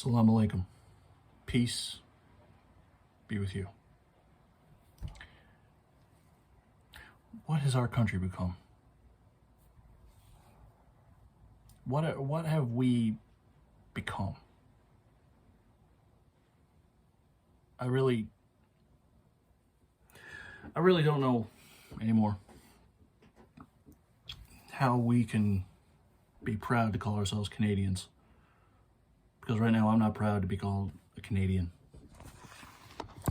Assalamu alaikum. Peace be with you. What has our country become? What have we become? I really don't know anymore how we can be proud to call ourselves Canadians. Because right now I'm not proud to be called a Canadian.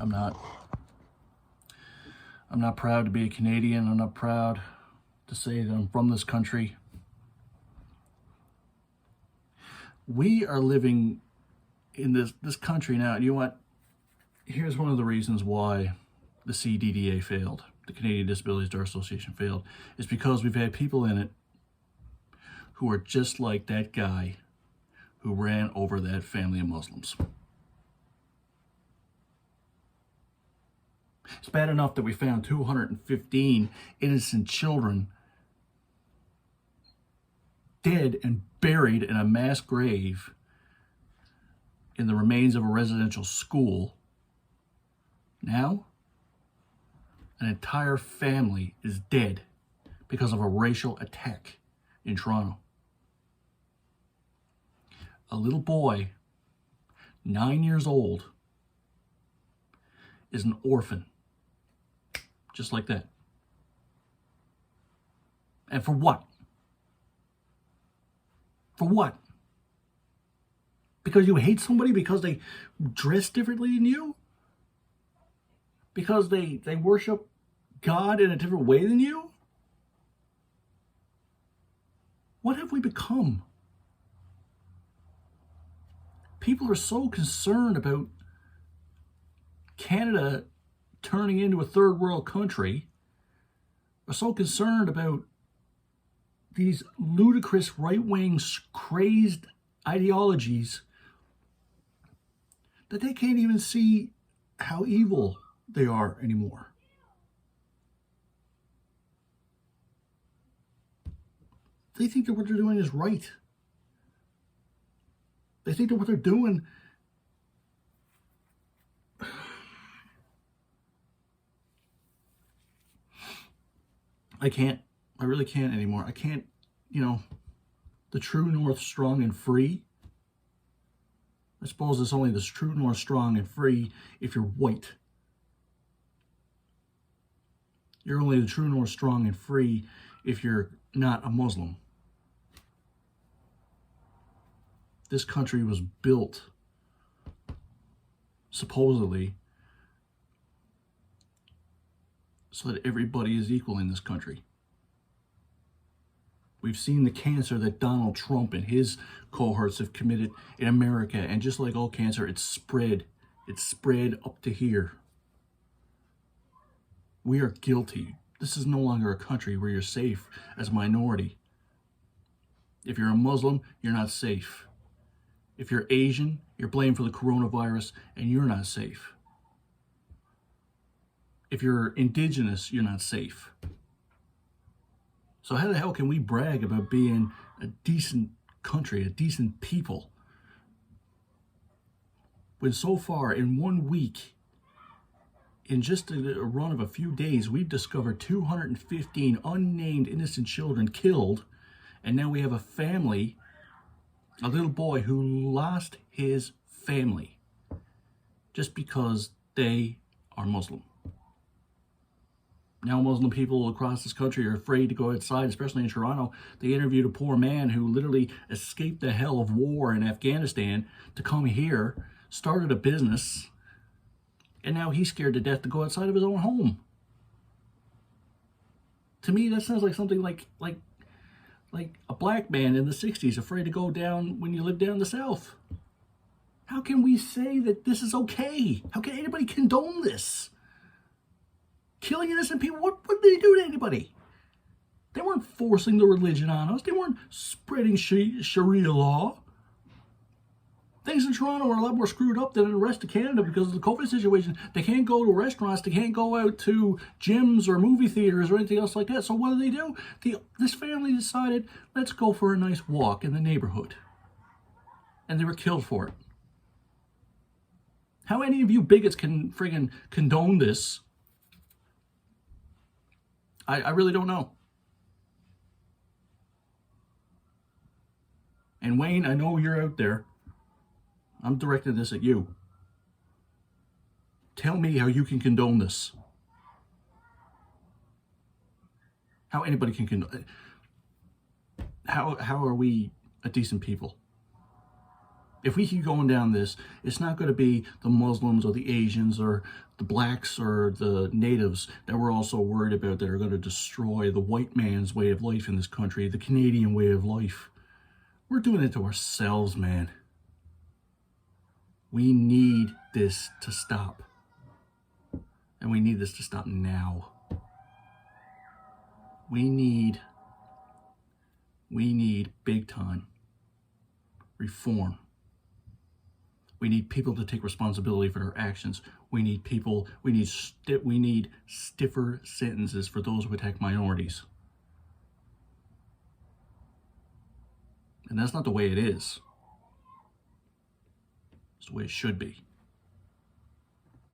I'm not proud to be a Canadian. I'm not proud to say that I'm from this country. We are living in this country now. And you know what? Here's one of the reasons why the CDDA failed, the Canadian Disabilities Bar Association failed, is because we've had people in it who are just like that guy who ran over that family of Muslims. It's bad enough that we found 215 innocent children dead and buried in a mass grave in the remains of a residential school. Now, an entire family is dead because of a racial attack in Toronto. A little boy, 9 years old, is an orphan. Just like that. And for what? For what? Because you hate somebody because they dress differently than you? Because they worship God in a different way than you? What have we become? People are so concerned about Canada turning into a third world country, are so concerned about these ludicrous right-wing crazed ideologies that they can't even see how evil they are anymore. They think that what they're doing is right. They think that what they're doing I really can't anymore. I can't, the true north strong and free. I suppose it's only this true north strong and free if you're white. You're only the true north strong and free if you're not a Muslim. This country was built, supposedly, so that everybody is equal in this country. We've seen the cancer that Donald Trump and his cohorts have committed in America, and just like all cancer, it's spread up to here. We are guilty. This is no longer a country where you're safe as a minority. If you're a Muslim, you're not safe. If you're Asian, you're blamed for the coronavirus and you're not safe. If you're indigenous, you're not safe. So how the hell can we brag about being a decent country, a decent people, when so far in 1 week, in just a run of a few days, we've discovered 215 unnamed innocent children killed, and now we have a family, a little boy who lost his family just because they are Muslim. Now Muslim people across this country are afraid to go outside, especially in Toronto. They interviewed a poor man who literally escaped the hell of war in Afghanistan to come here, started a business, and now he's scared to death to go outside of his own home. To me, that sounds like something like a black man in the 60s afraid to go down when you live down the South. How can we say that this is okay? How can anybody condone this? Killing innocent people, what did they do to anybody? They weren't forcing the religion on us. They weren't spreading Sharia law. Things in Toronto are a lot more screwed up than in the rest of Canada because of the COVID situation. They can't go to restaurants. They can't go out to gyms or movie theaters or anything else like that. So what do? This family decided, let's go for a nice walk in the neighborhood. And they were killed for it. How any of you bigots can friggin' condone this? I really don't know. And Wayne, I know you're out there. I'm directing this at you. Tell me how you can condone this. How anybody can condone. How are we a decent people? If we keep going down this, it's not going to be the Muslims or the Asians or the blacks or the natives that we're also worried about that are going to destroy the white man's way of life in this country, the Canadian way of life. We're doing it to ourselves, man. We need this to stop. And we need this to stop now. We need big time reform. We need people to take responsibility for their actions. We need stiffer sentences for those who attack minorities. And that's not the way it is. It's the way it should be.